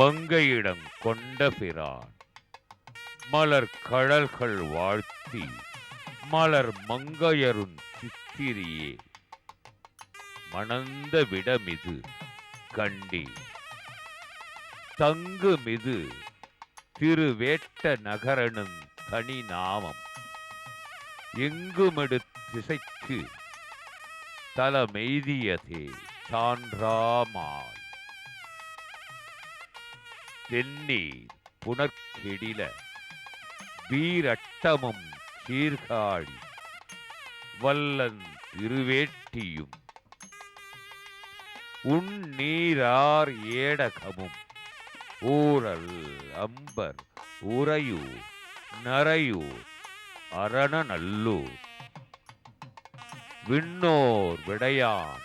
மங்கையிடம் கொண்ட பிரான் மலர் கழல்கள் வாழ்த்தி மலர் மங்கையருண் சித்திரியே மணந்த விடமிது கண்டி தங்குமிது திருவேட்ட நகரனும் தனி நாமம் எங்குமெடு திசைக்கு தலமெய்தியதே சான்றாமால் தென்னீர் புனற்கெடில வீரட்டமும் சீர்காழி வல்லன் திருவேட்டியும் உன்னீரார் ஏடகமும் ஊரல் அம்பர் உறையூர் நரையூர் அரணநல்லூர் விண்ணோர் விடையான்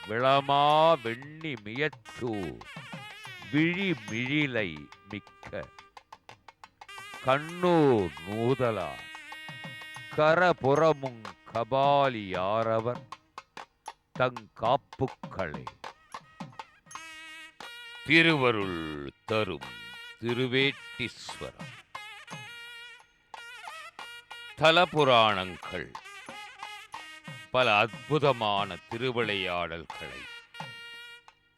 விளமா வெண்ணி மியச்சூர் விழிமிழிலை மிக்க கண்ணூர் நூதலார் கரபுறமுங் கபாலியாரவர் தங்காப்புக்களே திருவருள் தரும் திருவேட்டீஸ்வரம். தலபுராணங்கள் பல அற்புதமான திருவிளையாடல்களை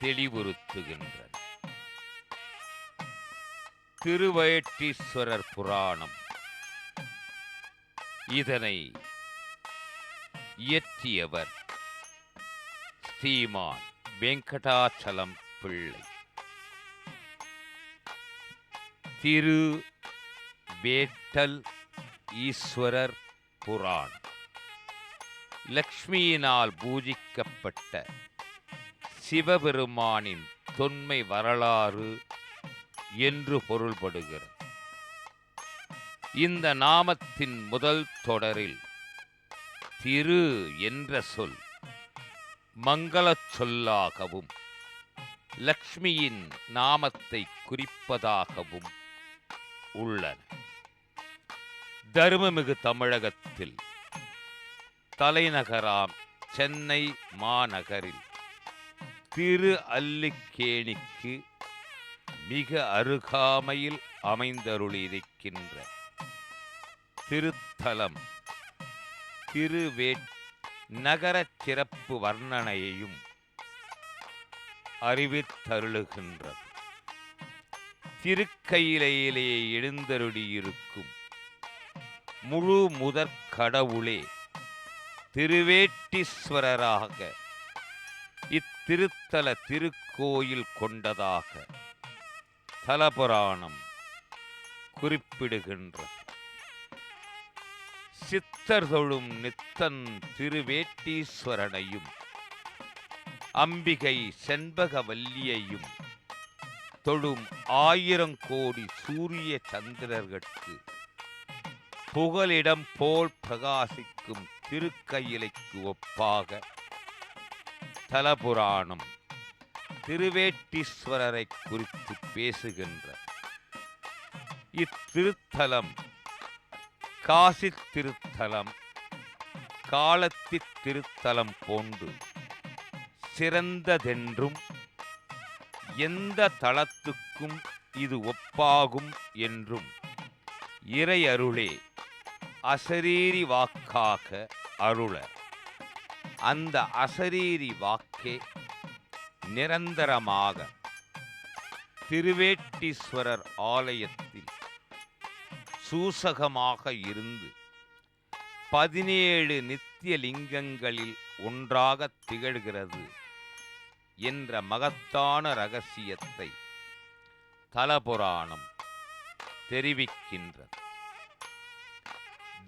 தெளிவுறுத்துகின்றன. திருவேட்டீஸ்வரர் புராணம் இதனை இயற்றியவர் ஸ்ரீமான் வெங்கடாச்சலம் பிள்ளை. திரு வேட்டல் ஈஸ்வரர் புராணம் லக்ஷ்மியினால் பூஜிக்கப்பட்ட சிவபெருமானின் தொன்மை வரலாறு என்று பொருள்படுகிறது. இந்த நாமத்தின் முதல் தொடரில் திரு என்ற சொல் மங்களச் சொல்லாகவும் லக்ஷ்மியின் நாமத்தை குறிப்பதாகவும் உள்ளன. தருமமிகு தமிழகத்தில் தலைநகராம் சென்னை மாநகரில் திரு அல்லிக்கேணிக்கு மிக அருகாமையில் அமைந்தருளியிருக்கின்ற திருத்தலம் நகரச் சிறப்பு வர்ணனையையும் அறிவித்தருளுகின்றது. திருக்கையிலையிலே எழுந்தருளியிருக்கும் முழு முதற் கடவுளே திருவேட்டீஸ்வரராக இத்திருத்தல திருக்கோயில் கொண்டதாக தலபுராணம் குறிப்பிடுகின்றது. சித்தர் தொழும் நித்தன் திருவேட்டீஸ்வரனையும் அம்பிகை செண்பகவல்லியையும் தொழும் 1000 கோடி சூரிய சந்திரர்களுக்கு புகலிடம் போல் பிரகாசிக்கும் திருக்கையிலைக்கு ஒப்பாக தலபுராணம் திருவேட்டீஸ்வரரை குறித்து பேசுகின்ற இத்திருத்தலம் காசி திருத்தலம் காலத்தி திருத்தலம் போன்று சிறந்ததென்றும் எந்த தலத்துக்கும் இது ஒப்பாகும் என்றும் இறை அருளே அசரீரி வாக்காக அருள அந்த அசரீரி வாக்கே நிரந்தரமாக திருவேட்டீஸ்வரர் ஆலயத்தில் சூசகமாக இருந்து 17 நித்திய லிங்கங்களில் ஒன்றாக திகழ்கிறது என்ற மகத்தான இரகசியத்தை தலபுராணம் தெரிவிக்கின்றது.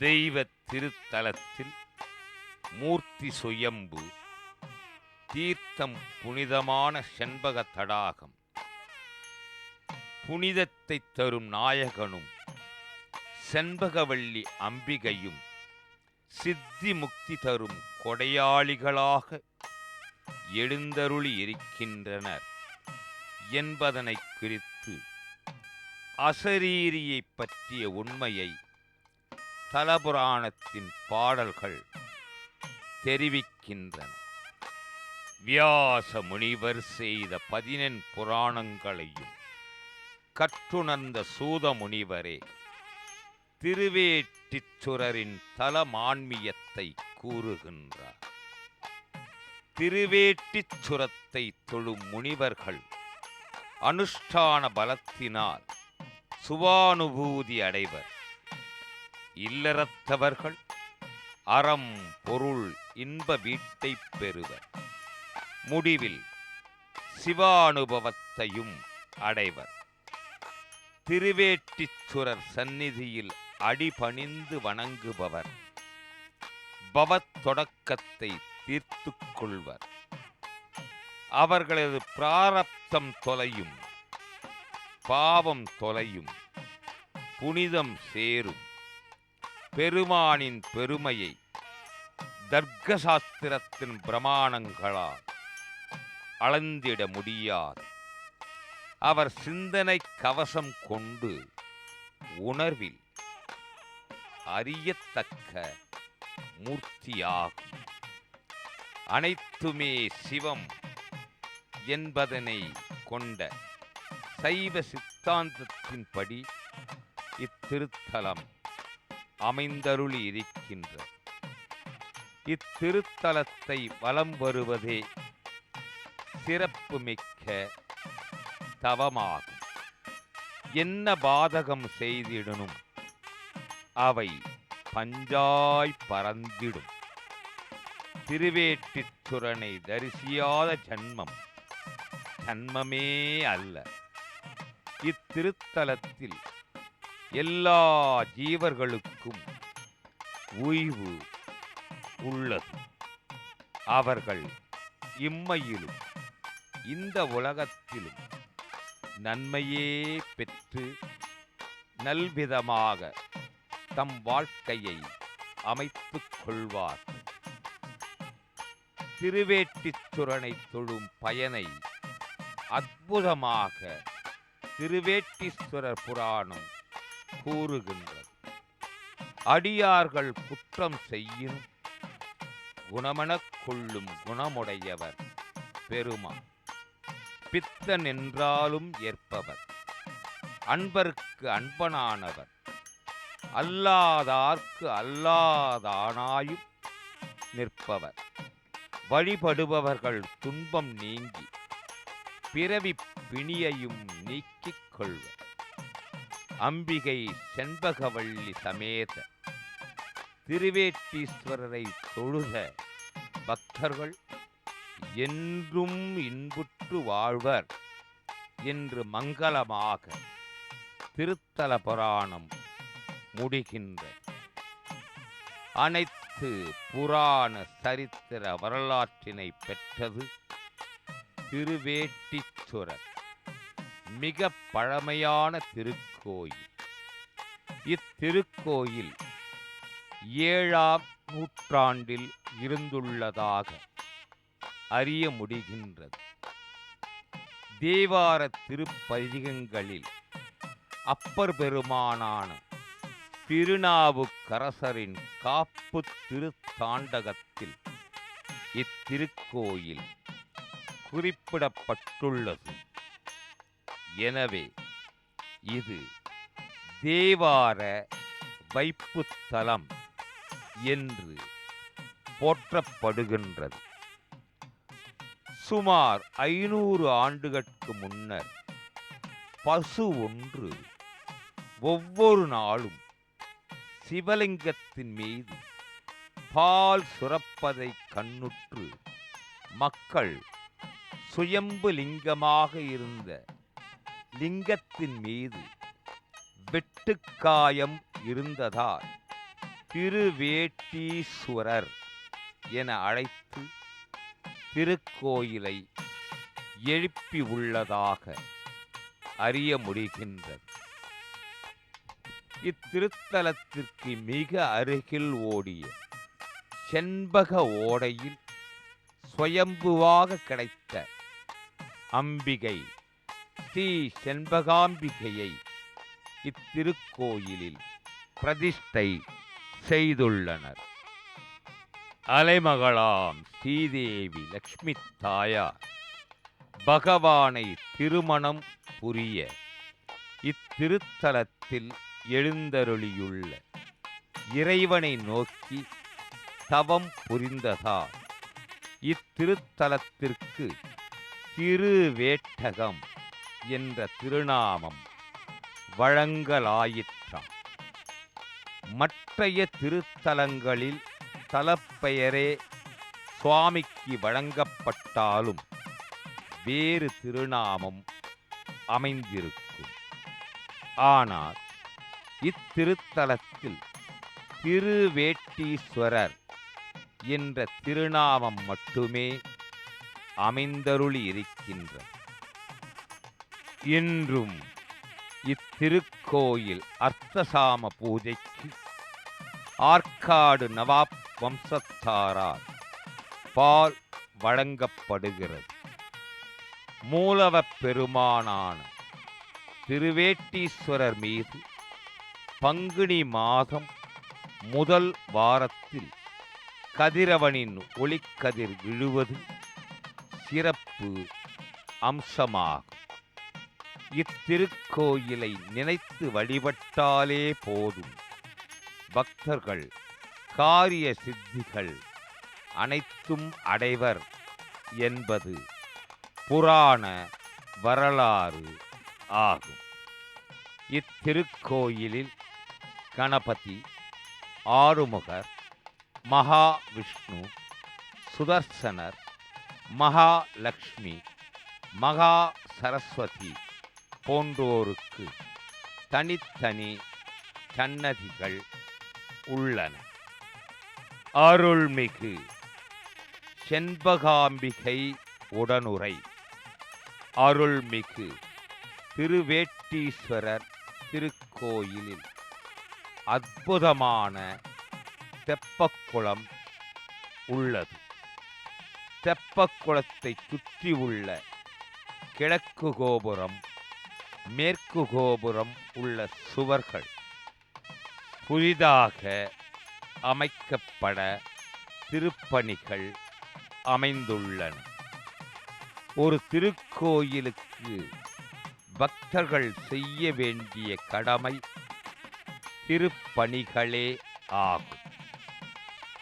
தெய்வ திருத்தலத்தில் மூர்த்தி சுயம்பு, தீர்த்தம் புனிதமான செண்பக தடாகம், புனிதத்தை தரும் நாயகனும் செண்பகவல்லி அம்பிகையும் சித்தி முக்தி தரும் கொடையாளிகளாக எழுந்தருளி இருக்கின்றனர் என்பதனை குறித்து அசரீரியை பற்றிய உண்மையை தலபுராணத்தின் பாடல்கள் தெரிவிக்கின்றன. வியாச முனிவர் செய்த 14 புராணங்களையும் கற்றுணர்ந்த சூத முனிவரே, திருவேட்டிச்சுரரின் தலமான்மியத்தை கூறுகின்றார். திருவேட்டிச்சுரத்தை தொழும் முனிவர்கள் அனுஷ்டான பலத்தினால் சுவானுபூதி அடைவர். இல்லறத்தவர்கள் அறம் பொருள் இன்ப வீட்டை பெறுவர். முடிவில் சிவானுபவத்தையும் அடைவர். திருவேட்டிச்சுரர் சந்நிதியில் அடிபணிந்து வணங்குபவர் பவத் தொடக்கத்தை தீர்த்து கொள்வர். அவர்களது பிராரப்தம் தொலையும், பாவம் தொலையும், புனிதம் சேரும். பெருமானின் பெருமையை தர்க்கசாஸ்திரத்தின் பிரமாணங்களால் அளந்திட முடியாது. அவர் சிந்தனை கவசம் கொண்டு உணர்வில் அறியத்தக்க மூர்த்தியாகும். அனைத்துமே சிவம் என்பதனை கொண்ட சைவ சித்தாந்தத்தின்படி இத்திருத்தலம் அமைந்தருளி இருக்கின்றது. இத்திருத்தலத்தை வலம் வருவதே சிறப்புமிக்க தவமாகும். என்ன பாதகம் செய்திடனும் அவை பஞ்சாய் பறந்திடும். திருவேட்டிச்சுரனை தரிசியாத ஜன்மம் ஜன்மமே அல்ல. இத்திருத்தலத்தில் எல்லா ஜீவர்களுக்கும் ஓய்வு உள்ளது. அவர்கள் இம்மையிலும் இந்த உலகத்திலும் நன்மையே பெற்று நல்விதமாக தம் வாழ்க்கையை அமைத்துக் கொள்வார். திருவேட்டிச்சுரனை தொழும் பயனை அற்புதமாக திருவேட்டீஸ்வரர் புராணம் கூறுகின்றது. அடியார்கள் குற்றம் செய்யும் குணமெனக் கொள்ளும் குணமுடையவர் பெருமான். பித்தன் என்றாலும் ஏற்பவர், அன்பருக்கு அன்பனானவர், அல்லாதார்க்கு அல்லாதானாயும் நிற்பவர். வழிபடுபவர்கள் துன்பம் நீங்கி பிறவி பிணியையும் நீக்கிக் கொள்வர். அம்பிகை செண்பகவள்ளி சமேத திருவேட்டீஸ்வரரை தொழுத பக்தர்கள் என்றும் இன்புற்று வாழ்வர் என்று மங்களமாக திருத்தல புராணம் முடிகின்றது. அனைத்து புராண சரித்திர வரலாற்றினை பெற்றது திருவேட்டீச்சுரர். மிக பழமையான திருக்கோயில். இத்திருக்கோயில் 7ஆம் நூற்றாண்டில் இருந்துள்ளதாக அறிய முடிகின்றது. தேவார திருப்பதிகங்களில் அப்பர் பெருமானான திருநாவுக்கரசரின் காப்பு திருத்தாண்டகத்தில் இத்திருக்கோயில் குறிப்பிடப்பட்டுள்ளது. எனவே இது தேவார வைப்புத்தலம் என்று போற்றப்படுகின்றது. சுமார் 500 ஆண்டுகளுக்கு முன்னர் பசு ஒன்று ஒவ்வொரு நாளும் சிவலிங்கத்தின் மீது பால் சுரப்பதை கண்ணுற்று மக்கள் சுயம்பு லிங்கமாக இருந்த லிங்கத்தின் மீது வெட்டுக்காயம் இருந்ததால் திருவேட்டீஸ்வரர் என அழைத்து திருக்கோயிலை எழுப்பி உள்ளதாக அறிய முடிகின்றது. இத்திருத்தலத்திற்கு மிக அருகில் ஓடிய செண்பக ஓடையில் சுயம்புவாக கிடைத்த அம்பிகை ஸ்ரீ செண்பகாம்பிகையை இத்திருக்கோயிலில் பிரதிஷ்டை செய்துள்ளனர். அலைமகளாம் ஸ்ரீதேவி லக்ஷ்மி தாயார் பகவானை திருமணம் புரிய இத்திருத்தலத்தில் எழுந்தருளியுள்ள இறைவனை நோக்கி தவம் புரிந்ததால் இத்திருத்தலத்திற்கு திருவேட்டகம் என்ற திருநாமம் வழங்கலாயிற்றாம். மற்றைய திருத்தலங்களில் தலப்பெயரே சுவாமிக்கு வழங்கப்பட்டாலும் வேறு திருநாமம் அமைந்திருக்கும். ஆனால் இத்திருத்தலத்தில் திருவேட்டீஸ்வரர் என்ற திருநாமம் மட்டுமே அமைந்தருளி இருக்கின்றது. இன்றும் இத்திருக்கோயில் அர்த்தசாம பூஜைக்கு ஆற்காடு நவாப் வம்சத்தாரால் பால் வழங்கப்படுகிறது. மூலவப் பெருமானான திருவேட்டீஸ்வரர் மீது பங்குனி மாதம் முதல் வாரத்தில் கதிரவனின் ஒளிக்கதிர் விழுவது சிறப்பு அம்சமாகும். இத்திருக்கோயிலை நினைத்து வழிபட்டாலே போதும், பக்தர்கள் காரிய சித்திகள் அனைத்தும் அடைவர் என்பது புராண வரலாறு ஆகும். இத்திருக்கோயிலில் கணபதி, ஆறுமுகர், மகாவிஷ்ணு, சுதர்சனர், மகாலட்சுமி, மகா சரஸ்வதி போன்றோருக்கு தனித்தனி சன்னதிகள் உள்ளன. அருள்மிகு செண்பகாம்பிகை உடனுரை அருள்மிகு திருவேட்டீஸ்வரர் திருக்கோயிலில் அற்புதமான தெப்பக்குளம் உள்ளது. தெப்பக்குளத்தை சுற்றியுள்ள கிழக்கு கோபுரம், மேற்கு கோபுரம் உள்ள சுவர்கள் புதிதாக அமைக்கப்பட திருப்பணிகள் அமைந்துள்ளன. ஒரு திருக்கோயிலுக்கு பக்தர்கள் செய்ய வேண்டிய கடமை திருப்பணிகளே ஆகும்.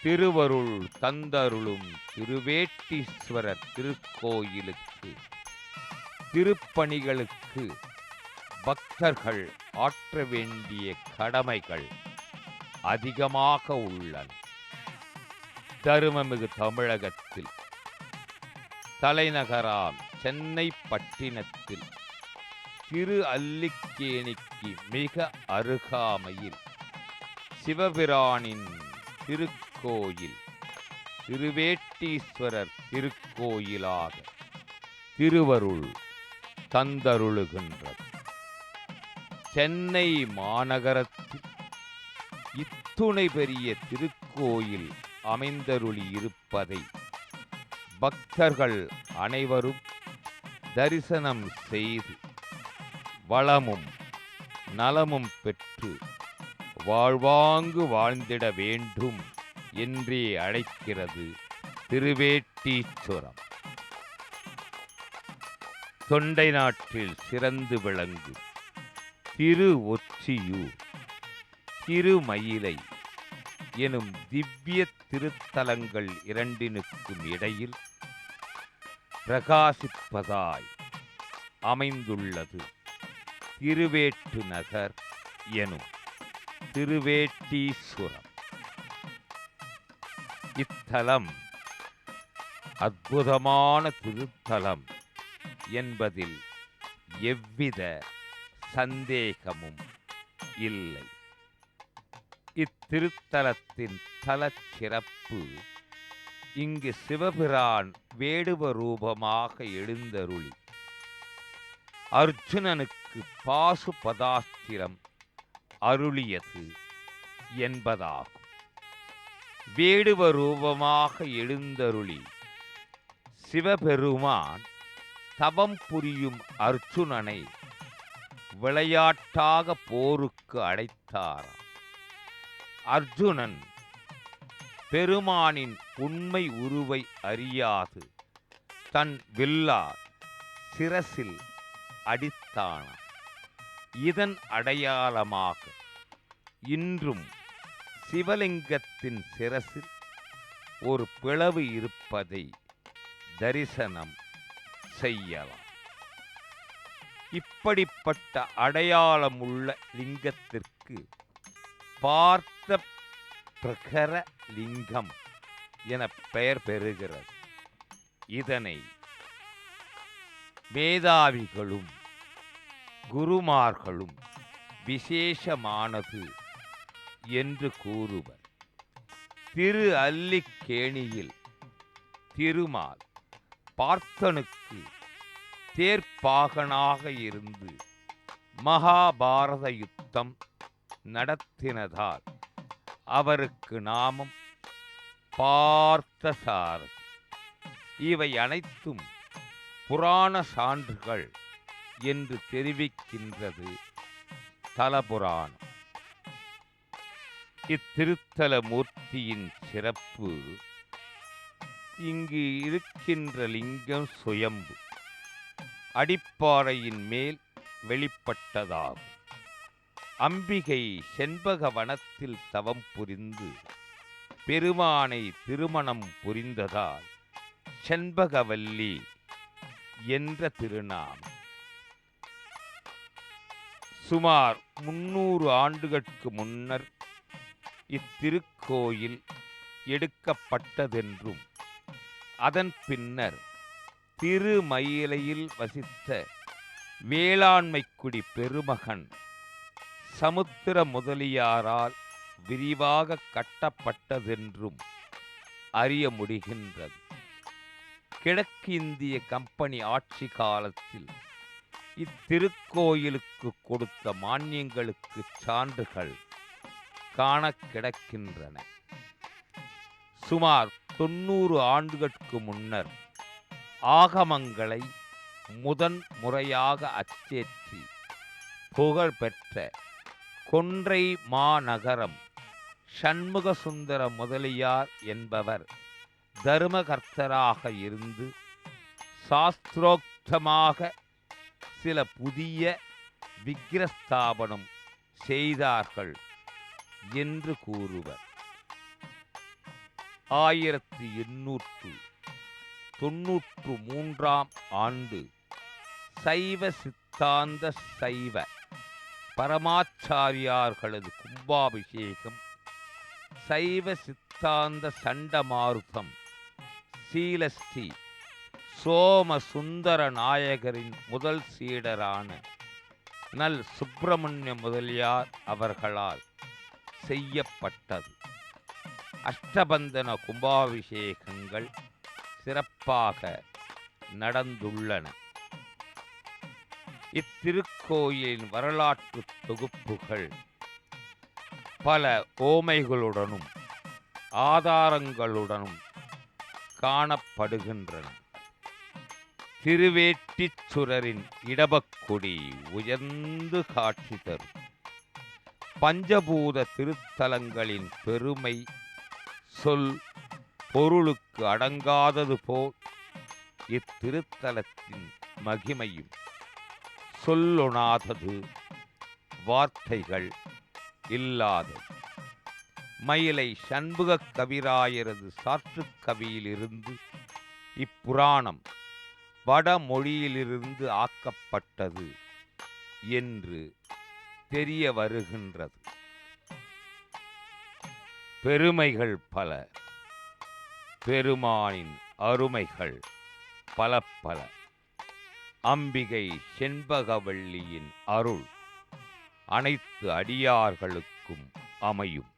திருவருள் தந்தருளும் திருவேட்டீஸ்வரர் திருக்கோயிலுக்கு திருப்பணிகளுக்கு பக்தர்கள் ஆற்ற வேண்டிய கடமைகள் அதிகமாக உள்ளன. தருமமிகு தமிழகத்தில் தலைநகராம் சென்னை பட்டினத்தில் திரு அல்லிக்கேணிக்கு மிக அருகாமையில் சிவபிரானின் திருக்கோயில் திருவேட்டீஸ்வரர் திருக்கோயிலாக திருவருள் தந்தருளுகின்றது. சென்னை மாநகரத்தில் இத்துணை பெரிய திருக்கோயில் அமைந்தருளி இருப்பதை பக்தர்கள் அனைவரும் தரிசனம் செய்து வளமும் நலமும் பெற்று வாழ்வாங்கு வாழ்ந்திட வேண்டும் என்றே அழைக்கிறது திருவேட்டீஸ்வரம். தொண்டை நாட்டில் சிறந்து விளங்கும் திரு ஒற்றியூர், திருமயிலை எனும் திவ்ய திருத்தலங்கள் இரண்டினுக்கும் இடையில் பிரகாசிப்பதாய் அமைந்துள்ளது திருவேட்டு நகர் எனும் திருவேட்டீஸ்வரம். இத்தலம் அற்புதமான திருத்தலம் என்பதில் எவ்வித சந்தேகமும் இல்லை. இத்திருத்தலத்தின் தலச்சிறப்பு இங்கு சிவபிரான் வேடுவ ரூபமாக எழுந்தருளி அர்ஜுனனுக்கு பாசுபதாஸ்திரம் அருளியது என்பதாகும். வேடுவ ரூபமாக எழுந்தருளி சிவபெருமான் தவம் புரியும் அர்ஜுனனை விளையாட்டாக போருக்கு அழைத்தாராம். அர்ஜுனன் பெருமானின் உண்மை உருவை அறியாது தன் வில்லால் சிரசில் அடித்தானாம். இதன் அடையாளமாக இன்றும் சிவலிங்கத்தின் சிரசில் ஒரு பிளவு இருப்பதை தரிசனம் செய்யலாம். இப்படிப்பட்ட அடையாளமுள்ள லிங்கத்திற்கு பார்த்த பிரகர லிங்கம் என பெயர் பெறுகிறது. இதனை மேதாவிகளும் குருமார்களும் விசேஷமானது என்று கூறுவர். திரு அல்லிக்கேணியில் திருமால் பார்த்தனுக்கு தேர்ப்பாகனாக இருந்து மகாபாரத யுத்தம் நடத்தினதால் அவருக்கு நாமம் பார்த்தசாரதி. இவை அனைத்தும் புராண சான்றுகள் என்று தெரிவிக்கின்றது தலபுராணம். இத்திருத்தல மூர்த்தியின் சிறப்பு, இங்கு இருக்கின்ற லிங்கம் சுயம்பு அடிப்பாறையின் மேல் வெளிப்பட்டதாகும். அம்பிகை செண்பக வனத்தில் தவம் புரிந்து பெருமானை திருமணம் புரிந்ததால் செண்பகவல்லி என்ற திருநாமம். சுமார் 300 ஆண்டுகளுக்கு முன்னர் இத்திருக்கோயில் எடுக்கப்பட்டதென்றும் அதன் பின்னர் திருமயிலையில் வசித்த வேளாண்மைக்குடி பெருமகன் சமுத்திர முதலியாரால் விரிவாக கட்டப்பட்டதென்றும் அறிய முடிகின்றது. கிழக்கு இந்திய கம்பெனி ஆட்சி காலத்தில் இத்திருக்கோயிலுக்கு கொடுத்த மானியங்களுக்கு சான்றுகள் காண கிடக்கின்றன. சுமார் 90 ஆண்டுகளுக்கு முன்னர் ஆகமங்களை முதன் முறையாக அச்சேற்றி புகழ்பெற்ற கொன்றை மாநகரம் சண்முகசுந்தர முதலியார் என்பவர் தர்மகர்த்தராக இருந்து சாஸ்திரோக்தமாக சில புதிய விக்கிரஸ்தாபனம் செய்தார்கள் என்று கூறுவர். 1893 ஆண்டு சைவ சித்தாந்த சைவ பரமாச்சாரியார்களது கும்பாபிஷேகம் சைவ சித்தாந்த சண்டமாருதம் சீலஸ்ரீ சோமசுந்தர நாயகரின் முதல் சீடரான நல் சுப்பிரமணிய முதலியார் அவர்களால் செய்யப்பட்டது. அஷ்டபந்தன கும்பாபிஷேகங்கள் சிறப்பாக நடந்துள்ளன. இத்திருக்கோயிலின் வரலாற்று தொகுப்புகள் பல ஓமைகளுடனும் ஆதாரங்களுடனும் காணப்படுகின்றன. திருவேட்டீச்சுரரின் இடபக்குடி உயர்ந்து காட்சி தரும். பஞ்சபூத திருத்தலங்களின் பெருமை சொல் பொருளுக்கு அடங்காதது போல் இத்திருத்தலத்தின் மகிமையும் சொல்லொணாதது, வார்த்தைகள் இல்லாதது. மயிலை சண்முக கவிராயரது சாற்றுக்கவியிலிருந்து இப்புராணம் வடமொழியிலிருந்து ஆக்கப்பட்டது என்று தெரிய வருகின்றது. பெருமைகள் பல, பெருமானின் அருமைகள் பல பல. அம்பிகை செண்பகவல்லியின் அருள் அனைத்து அடியார்களுக்கும் அமையும்.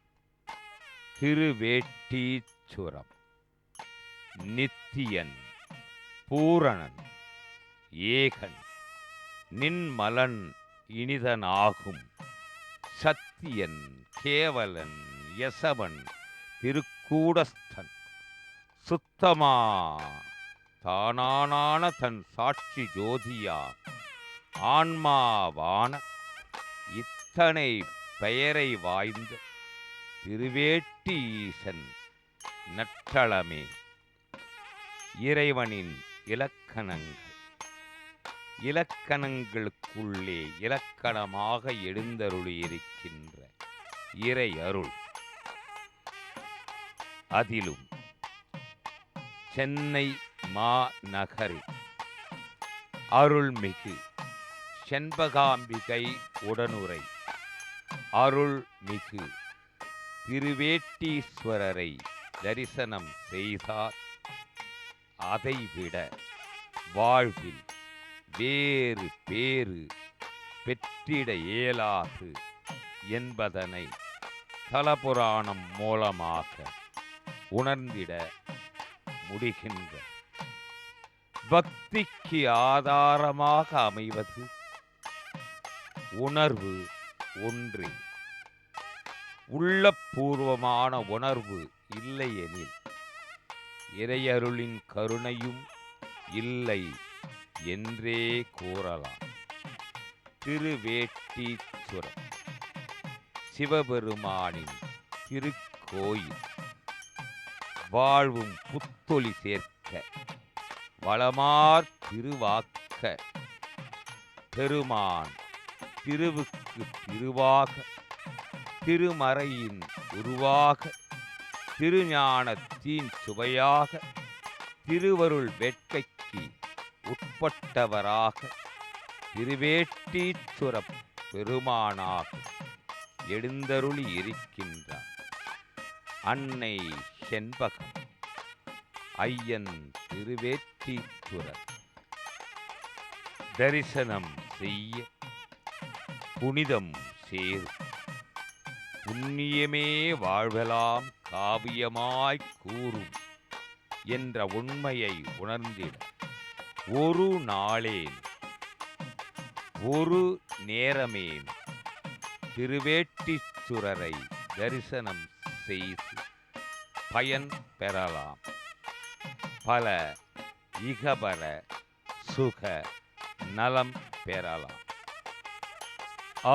திருவேட்டீச்சுரம் நித்தியன் பூரணன் ஏகன் நின்மலன் இனிதனாகும் சத்தியன் கேவலன் யசவன் திருக்கூடஸ்தன் சுத்தமா தானான தன் சாட்சி ஜோதியா ஆன்மாவான இத்தனை பெயரை வாய்ந்த திருவேட்டி ஈசன் நற்றளமே. இறைவனின் இலக்கணங்கள் இலக்கணங்களுக்குள்ளே இலக்கணமாக எழுந்தருளியிருக்கின்ற இறை அருள். அதிலும் சென்னை மாநகரில் அருள்மிகு செண்பகாம்பிகை உடனுரை அருள்மிகு திருவேட்டீஸ்வரரை தரிசனம் செய்தார் அதைவிட வாழ்வில் வேறு பேறு பெற்றிட இயலாது என்பதனை தலபுராணம் மூலமாக உணர்ந்திட முடிகின்ற பக்திக்கு ஆதாரமாக அமைவது உணர்வு ஒன்றே. உள்ளபூர்வமான உணர்வு இல்லையெனில் இறையருளின் கருணையும் இல்லை என்றே கூறலாம். திருவேட்டீச்சுரம் சிவபெருமானின் திருக்கோயில் வாழ்வும் புத்தொளி சேர்க்க வளமார் திருவாக்க பெருமான் திருவுக்கு திருவாக திருமறையின் உருவாக திருஞானத்தின் சுவையாக திருவருள் வேட்கைக்கு உட்பட்டவராக திருவேட்டீச்சுரப் பெருமானாக எழுந்தருளி இருக்கின்றார். அன்னை செண்பகம் ஐயன் திருவேட்டீச்சுரர் தரிசனம் செய்ய புனிதம் சேரும். புண்ணியமே வாழ்வெல்லாம் காவியமாய் கூறும் என்ற உண்மையை உணர்ந்திட ஒரு நாளேன் ஒரு நேரமேன் திருவேட்டீச்சுரரை தரிசனம் செய்து பயன் பெறலாம். பல இகபர சுக நலம் பெறலாம்.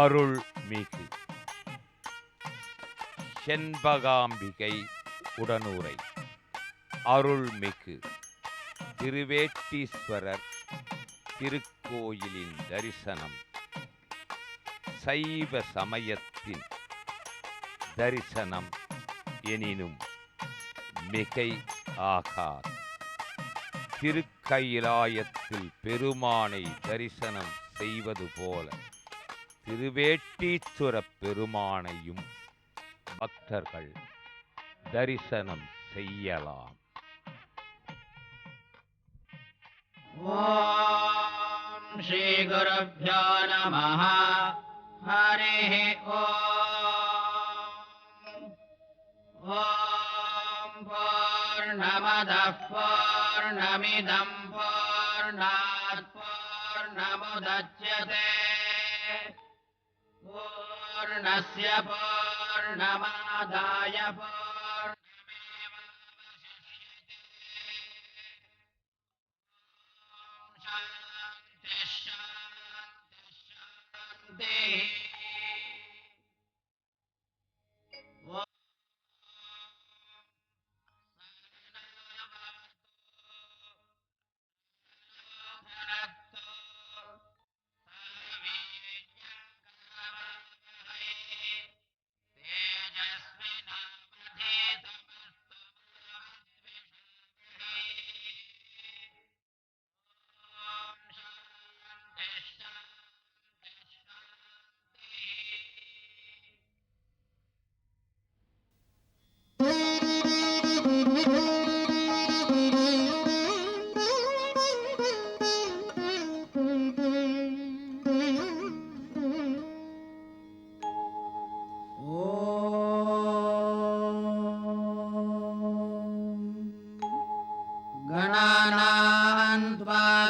அருள்மிகு செண்பகாம்பிகை உடனுரை அருள்மிகு திருவேட்டீஸ்வரர் திருக்கோயிலின் தரிசனம் சைவ சமயத்தின் தரிசனம் எனினும் மிகை ஆகார். திருக்கயிலாயத்தில் பெருமானை தரிசனம் செய்வது போல திருவேட்டீச்சுரப் பெருமானையும் பக்தர்கள் தரிசனம் செய்யலாம். ஓம் ஸ்ரீ குருப்யோ நமः. ஹரிः ஓம் பூர்ணமதः பூர்ணமிதம் பூர்ணாத் பூர்ணமுதச்யதே பூர்ணஸ்ய பூர்ணமாதாய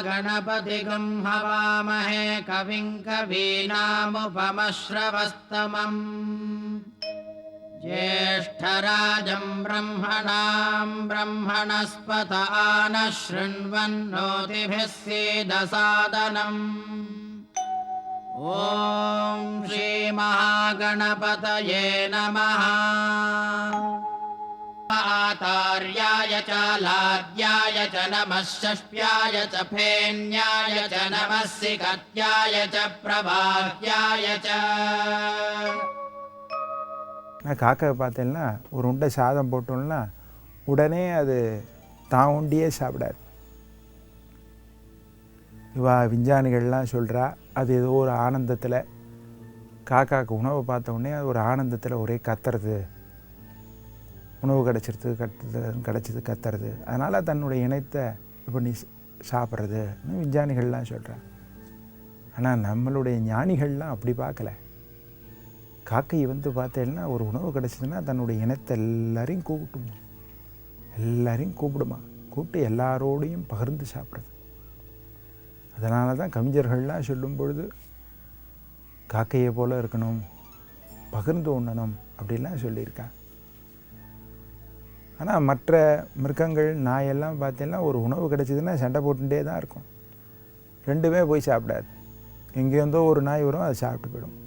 गणपतिगं हवामहे कविं कवीनामुपमश्रवस्तमम् ज्येष्ठराजं ब्रह्मणां ब्रह्मणस्पत आनः शृण्वन्नोतिभिः सीदसादनम् ॐ श्रीमहागणपतये नमः। आतार्याय च लाद्याय च नमः षष्ट्याय च फेन्याय च नमः सिकत्याय च प्रभात्याय च. நான் காக்காவை பார்த்தேன்னா ஒரு உண்டை சாதம் போட்டோம்னா உடனே அது தான் உண்டியே சாப்பிடாது. இவா விஞ்ஞானிகள்லாம் சொல்கிறா அது ஏதோ ஒரு ஆனந்தத்தில் காக்காவுக்கு உணவை பார்த்த உடனே அது ஒரு ஆனந்தத்தில் ஒரே கத்துறது, உணவு கிடச்சது கத்துறது, அதனால் தன்னுடைய இனத்தை இப்போ நீ சாப்பிட்றதுன்னு விஞ்ஞானிகள்லாம் சொல்கிறான். ஆனால் நம்மளுடைய ஞானிகள்லாம் அப்படி பார்க்கல. காக்கை பார்த்தேன்னா ஒரு உணவு கிடச்சிதுன்னா தன்னுடைய இனத்தை எல்லாரையும் கூப்பிடுமா, கூப்பிட்டு எல்லாரோடையும் பகிர்ந்து சாப்பிட்றது. அதனால தான் கவிஞர்கள்லாம் சொல்லும் பொழுது காக்கையை போல் இருக்கணும், பகிர்ந்து உண்ணணும் அப்படிலாம் சொல்லியிருக்கா. ஆனால் மற்ற மிருகங்கள் நாயெல்லாம் பார்த்தீங்கன்னா ஒரு உணவு கிடச்சிதுன்னா சண்டை போட்டுகிட்டே தான் இருக்கும். ரெண்டுமே போய் சாப்பிடாது. எங்கேருந்தோ ஒரு நாய் வரும், அதை சாப்பிட்டு போயிடும்.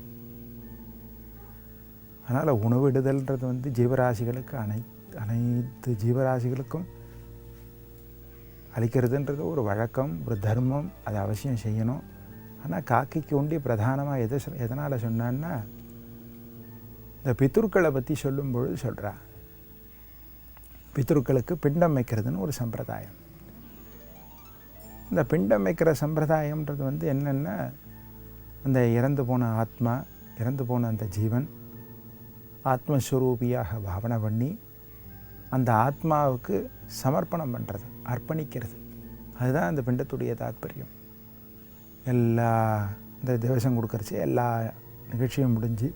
அதனால் உணவிடுதல்ன்றது ஜீவராசிகளுக்கு அனைத்து ஜீவராசிகளுக்கும் அளிக்கிறதுன்றது ஒரு வழக்கம், ஒரு தர்மம், அதை அவசியம் செய்யணும். ஆனால் காக்கைக்கு ஒண்டி பிரதானமாக எதனால் சொன்னான்னா இந்த பித்ருக்களை பற்றி சொல்லும் பொழுது சொல்கிறா. பித்ருக்களுக்கு பிண்டம் வைக்கிறதுன்னு ஒரு சம்பிரதாயம். இந்த பிண்டம் வைக்கிற சம்பிரதாயம்ன்றது என்னென்னா அந்த இறந்து போன ஆத்மா, இறந்து போன அந்த ஜீவன் ஆத்மஸ்வரூபியாக பாவனை பண்ணி அந்த ஆத்மாவுக்கு சமர்ப்பணம் பண்ணுறது, அர்ப்பணிக்கிறது. அதுதான் அந்த பிண்டத்துடைய தாத்பரியம். எல்லா இந்த திவசம் கொடுக்கறச்சு எல்லா நிகழ்ச்சியும் முடிஞ்சு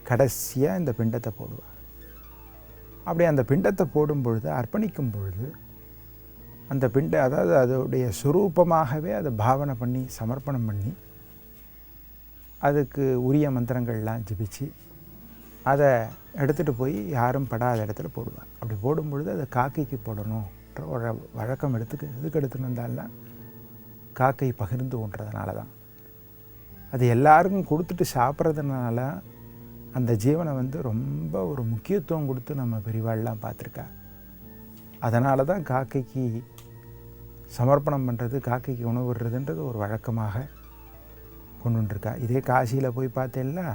கடைசியாக இந்த பிண்டத்தை போடுவாள். அப்படி அந்த பிண்டத்தை போடும் பொழுது, அர்ப்பணிக்கும் பொழுது அந்த அதாவது அதோடைய சுரூபமாகவே அதை பாவனை பண்ணி சமர்ப்பணம் பண்ணி அதுக்கு உரிய மந்திரங்கள்லாம் ஜபிச்சு அதை எடுத்துகிட்டு போய் யாரும் படாத இடத்துல போடுவாள். அப்படி போடும் பொழுது அதை காக்கைக்கு போடணுன்ற ஒரு வழக்கம் எதுக்கு எடுத்துன்னு வந்தால்தான் காக்கை பகிர்ந்து உண்றதுனால தான். அது எல்லாருக்கும் கொடுத்துட்டு சாப்பிட்றதுனால அந்த ஜீவனை ரொம்ப ஒரு முக்கியத்துவம் கொடுத்து நம்ம பெரியவாள்லாம் பார்த்துருக்கா. அதனால தான் காக்கைக்கு சமர்ப்பணம் பண்ணுறது, காக்கைக்கு உணவு விடுறதுன்றது ஒரு வழக்கமாக கொண்டுருக்கா. இதே காசியில் போய் பார்த்தேன்னா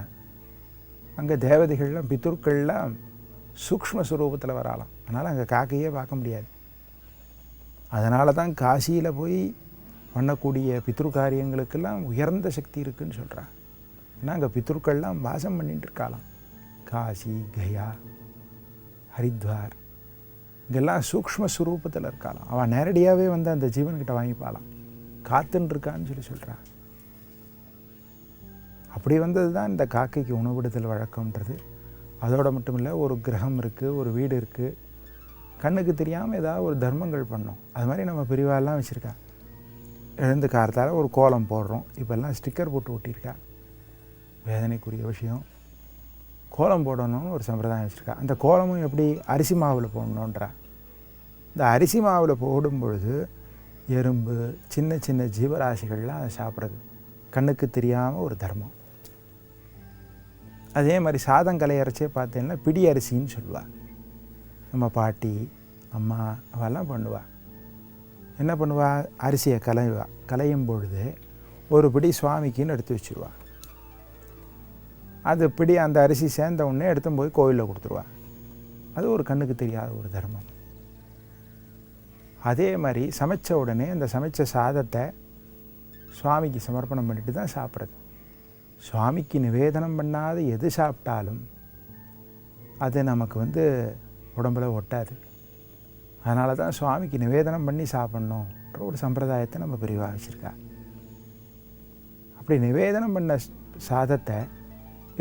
அங்கே தேவதைகள்லாம் பித்ருக்கள்லாம் சூக்ஷ்ம ஸ்வரூபத்தில் வராலாம். அதனால் அங்கே காக்கையே பார்க்க முடியாது. அதனால தான் காசியில் போய் பண்ணக்கூடிய பித்ரு காரியங்களுக்கெல்லாம் உயர்ந்த சக்தி இருக்குதுன்னு சொல்கிறான். ஏன்னா அங்கே பித்ருக்கள்லாம் வாசம் பண்ணிட்டு இருக்காளாம். காசி, கயா, ஹரித்வார் இங்கெல்லாம் சூக்ஷ்ம ஸ்வரூபத்தில் இருக்காளாம். அவன் நேரடியாகவே அந்த ஜீவன்கிட்ட வாங்கிப்பாளாம், காத்துன்னு இருக்கான்னு சொல்கிறான். அப்படி வந்தது தான் இந்த காக்கைக்கு உணவிடுதல் வழக்கம்ன்றது. அதோடு மட்டும் இல்லை, ஒரு கிரகம் இருக்குது, ஒரு வீடு இருக்குது, கண்ணுக்கு தெரியாமல் ஏதாவது ஒரு தர்மங்கள் பண்ணோம். அது மாதிரி நம்ம பிரிவாலாம் வச்சுருக்கா. எழுந்து காரத்தால் ஒரு கோலம் போடுறோம். இப்போல்லாம் ஸ்டிக்கர் போட்டு ஒட்டியிருக்கா. வேதனைக்குரிய விஷயம். கோலம் போடணும்னு ஒரு சம்பிரதாயம் வச்சுருக்கா. அந்த கோலமும் எப்படி அரிசி மாவில் போடணுன்றா. இந்த அரிசி மாவில் போடும் பொழுது எறும்பு, சின்ன சின்ன ஜீவராசிகள்லாம் அதை சாப்பிட்றது கண்ணுக்கு தெரியாமல் ஒரு தர்மம். அதே மாதிரி சாதம் கலையரைச்சே பார்த்தீங்கன்னா பிடி அரிசின்னு சொல்லுவாள். நம்ம பாட்டி, அம்மா அவெல்லாம் பண்ணுவாள். என்ன பண்ணுவாள், அரிசியை கலையும் பொழுது ஒரு பிடி சுவாமிக்குன்னு எடுத்து வச்சுருவாள். அது பிடி அந்த அரிசி சேர்ந்த உடனே எடுத்து போய் கோவிலில் கொடுத்துருவாள். அது ஒரு கண்ணுக்கு தெரியாத ஒரு தர்மம். அதே மாதிரி சமைச்ச உடனே அந்த சமைச்ச சாதத்தை சுவாமிக்கு சமர்ப்பணம் பண்ணிட்டு தான் சாப்பிட்றது. சுவாமிக்கு நிவேதனம் பண்ணாத எது சாப்பிட்டாலும் அது நமக்கு உடம்புல ஒட்டாது. அதனால தான் சுவாமிக்கு நிவேதனம் பண்ணி சாப்பிட்ணுன்ற ஒரு சம்பிரதாயத்தை நம்ம பெரிவாக வச்சுருக்கா. அப்படி நிவேதனம் பண்ண சாதத்தை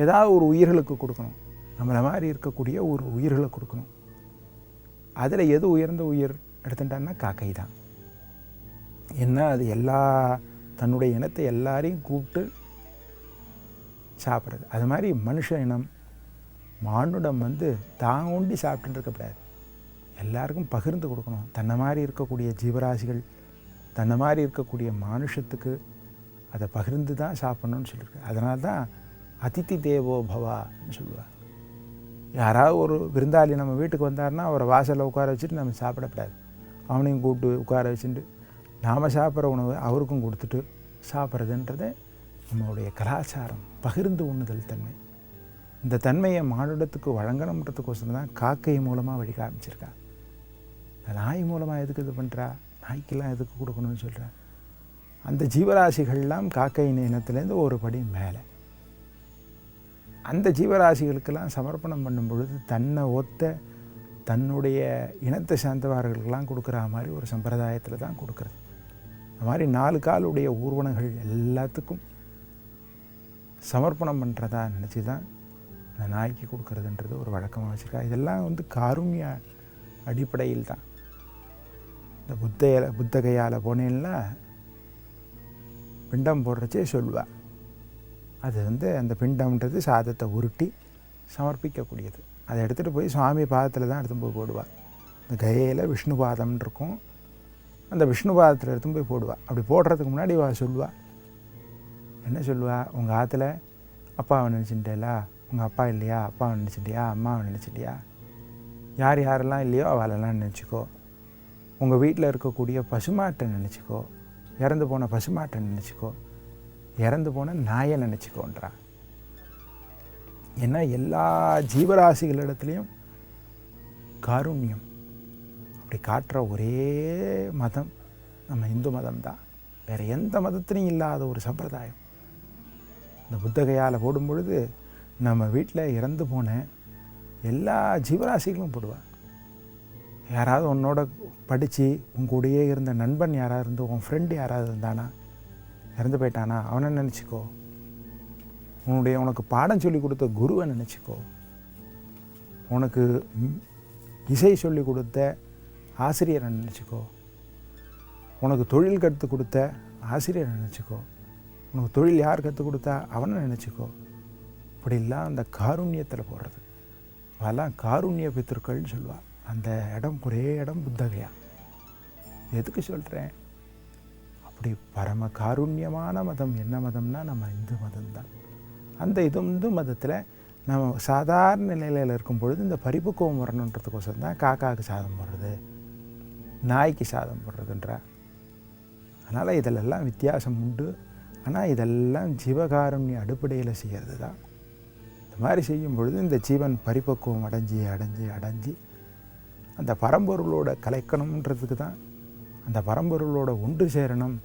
ஏதாவது ஒரு உயிர்களுக்கு கொடுக்கணும். நம்மளை மாதிரி இருக்கக்கூடிய ஒரு உயிர்களுக்கு கொடுக்கணும். அதில் எது உயர்ந்த உயிர் எடுத்துட்டான்னா காக்கை தான். ஏன்னா அது தன்னுடைய இனத்தை எல்லாரையும் கூப்பிட்டு சாப்பிட்றது. அது மாதிரி மனுஷ இனம், மானுடம் தான் ஒண்டி சாப்பிட்டுட்டு இருக்கக்கூடாது. எல்லாருக்கும் பகிர்ந்து கொடுக்கணும். தன்னை மாதிரி இருக்கக்கூடிய ஜீவராசிகள், தன்னை மாதிரி இருக்கக்கூடிய மானுஷத்துக்கு அதை பகிர்ந்து தான் சாப்பிட்ணுன்னு சொல்லியிருக்கு. அதனால தான் அதிதி தேவோ பவான்னு சொல்லுவாள். யாராவது ஒரு விருந்தாளி நம்ம வீட்டுக்கு வந்தாருன்னா அவரை வாசலில் உட்கார வச்சுட்டு நம்ம சாப்பிடக்கூடாது. அவனையும் கூப்பிட்டு உட்கார வச்சுட்டு நாம் சாப்பிட்ற உணவு அவருக்கும் கொடுத்துட்டு சாப்பிட்றதுன்றது நம்மளுடைய கலாச்சாரம். பகிர்ந்து உண்ணுதல் தன்மை. இந்த தன்மையை மானுடத்துக்கு வழங்கணுன்றதுக்கோசரம் தான் காக்கை மூலமாக வழி காமிச்சிருக்கா. நாய் மூலமாக எதுக்கு இது பண்ணுறா? நாய்க்கெல்லாம் எதுக்கு கொடுக்கணும்னு சொல்கிறா? அந்த ஜீவராசிகள்லாம் காக்கை இனத்துலேருந்து ஒரு படி மேலே. அந்த ஜீவராசிகளுக்கெல்லாம் சமர்ப்பணம் பண்ணும் பொழுது தன்னை ஒத்த தன்னுடைய இனத்தை சார்ந்தவர்களுக்கெல்லாம் கொடுக்குற மாதிரி ஒரு சம்பிரதாயத்தில் தான் கொடுக்குறது. அது மாதிரி 4 காலுடைய ஊர்வனங்கள் எல்லாத்துக்கும் சமர்ப்பணம் பண்ணுறதா நினச்சி தான் இந்த நாய்க்கு கொடுக்குறதுன்றது ஒரு வழக்கமாக வச்சுருக்கா. இதெல்லாம் காருண்ய அடிப்படையில் தான். இந்த புத்தகையால் போனேன்னா பிண்டம் போடுறச்சே சொல்லுவாள். அது அந்த பிண்டம்ன்றது சாதத்தை உருட்டி சமர்ப்பிக்கக்கூடியது. அதை எடுத்துகிட்டு போய் சுவாமி பாதத்தில் தான் எடுத்து போய் போடுவாள். இந்த கையில் விஷ்ணு பாதம்னு இருக்கும். அந்த விஷ்ணு பாதத்தில் எடுத்து போய் போடுவாள். அப்படி போடுறதுக்கு முன்னாடி சொல்லுவாள். என்ன சொல்லுவாள்? உங்கள் ஆற்றுல அப்பாவை நினச்சிட்டேலா? உங்கள் அப்பா இல்லையா? அப்பாவை நினச்சிட்டியா? அம்மாவை நினச்சிட்டியா? யார் யாரெல்லாம் இல்லையோ அவளெல்லாம் நினச்சிக்கோ. உங்கள் வீட்டில் இருக்கக்கூடிய பசுமாட்டை நினச்சிக்கோ. இறந்து போன பசுமாட்டை நினச்சிக்கோ. இறந்து போன நாயை நினச்சிக்கோன்றா. ஏன்னா எல்லா ஜீவராசிகளிடத்துலையும் காருண்யம் அப்படி காட்டுற ஒரே மதம் நம்ம இந்து மதம் தான். வேறு எந்த மதத்துலையும் இல்லாத ஒரு சம்பிரதாயம். இந்த புத்தகையால் போடும் பொழுது நம்ம வீட்டில் இறந்து போன எல்லா ஜீவராசிகளும் போடுவாள். யாராவது உன்னோட படித்து உன் கூடயே இருந்த நண்பன் யாராவது இருந்து, உன் ஃப்ரெண்டு யாராவது இருந்தானா, இறந்து போயிட்டானா, அவனை நினச்சிக்கோ. உனக்கு பாடம் சொல்லி கொடுத்த குருவை நினச்சிக்கோ. உனக்கு இசை சொல்லி கொடுத்த ஆசிரியரை நினச்சிக்கோ. உனக்கு தொழில் கற்றுக் கொடுத்த ஆசிரியரை நினச்சிக்கோ. உனக்கு தொழில் யார் கற்றுக் கொடுத்தா அவனை நினச்சிக்கோ. இப்படிலாம் அந்த காருண்யத்தில் போடுறது. அதெல்லாம் காருண்ய பித்திருக்கள்னு சொல்லுவாள். அந்த இடம் ஒரே இடம் புத்தகையா. எதுக்கு சொல்கிறேன்? அப்படி பரம காருண்யமான மதம் என்ன மதம்னா நம்ம இந்து மதம்தான். அந்த இந்து மதத்தில் நம்ம சாதாரண நிலையில் இருக்கும் பொழுது இந்த பரிபக்குவம் வரணுன்றதுக்கோசரம் தான் காக்காவுக்கு சாதம் போடுறது, நாய்க்கு சாதம் போடுறதுன்றா. அதனால் இதிலெல்லாம் வித்தியாசம் உண்டு. ஆனால் இதெல்லாம் ஜீவகாருண்ய அடிப்படையில் செய்கிறது தான். இந்த மாதிரி செய்யும் பொழுது இந்த ஜீவன் பரிபக்குவம் அடைஞ்சு அந்த பரம்பொருளோட கலைக்கணுன்றதுக்கு தான், அந்த பரம்பொருளோட ஒன்று சேரணும்.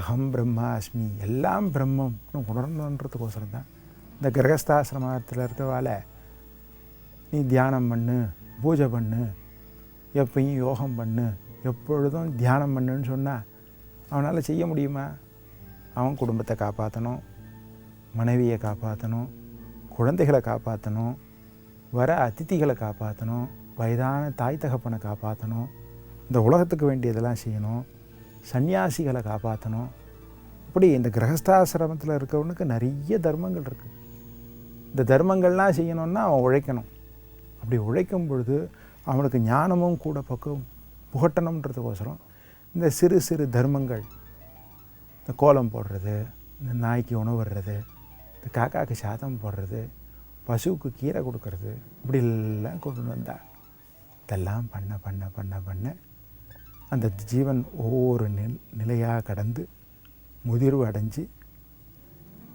அகம் பிரம்மா அஸ்மி, எல்லாம் பிரம்மம்னு உணரணுன்றதுக்கோசரம் தான் இந்த கிரகஸ்தாசிரமத்தில் இருக்கவால நீ தியானம் பண்ணு, பூஜை பண்ணு, எப்பயும் யோகம் பண்ணு, எப்பொழுதும் தியானம் பண்ணுன்னு சொன்னால் அவனால் செய்ய முடியுமா? அவன் குடும்பத்தை காப்பாற்றணும், மனைவியை காப்பாற்றணும், குழந்தைகளை காப்பாற்றணும், வர அதிதிகளை காப்பாற்றணும், வயதான தாய் தகப்பனை காப்பாற்றணும், இந்த உலகத்துக்கு வேண்டியதெல்லாம் செய்யணும், சன்னியாசிகளை காப்பாற்றணும். இப்படி இந்த கிரகஸ்தாசிரமத்தில் இருக்கிறவனுக்கு நிறைய தர்மங்கள் இருக்குது. இந்த தர்மங்கள்லாம் செய்யணுன்னா அவன் உழைக்கணும். அப்படி உழைக்கும் பொழுது அவனுக்கு ஞானமும் கூட புகட்டணுன்றதுக்கோசரம் இந்த சிறு சிறு தர்மங்கள், இந்த கோலம் போடுறது, இந்த நாய்க்கு உணவுறது, இந்த காக்காவுக்கு சாதம் போடுறது, பசுவுக்கு கீரை கொடுக்கறது, இப்படி எல்லாம் கொண்டு வந்தாள். இதெல்லாம் பண்ண பண்ண பண்ண பண்ண அந்த ஜீவன் ஒவ்வொரு நிலையாக கடந்து முதிர்வு அடைஞ்சு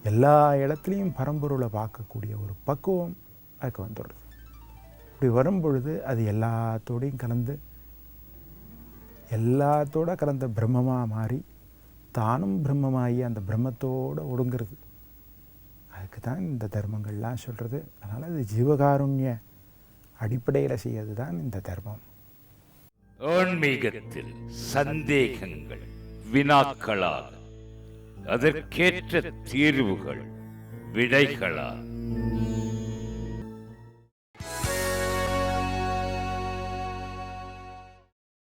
எல்லா இடத்துலையும் பரம்பொருளை பார்க்கக்கூடிய ஒரு பக்குவம் அதுக்கு வந்துடுறது. இப்படி வரும் பொழுது அது எல்லாத்தோடையும் கலந்த பிரம்மமாக மாறி தானும் பிரம்மமாகி அந்த பிரம்மத்தோடு ஒடுங்கிறது. அதுக்கு தான் இந்த தர்மங்கள்லாம் சொல்கிறது. அதனால் இது ஜீவகாருண்ய அடிப்படையில் செய்யறது தான் இந்த தர்மம். ஆன்மீகத்தில் சந்தேகங்கள் வினாக்களாக, அதற்கேற்ற தீர்வுகள் விடைகளாக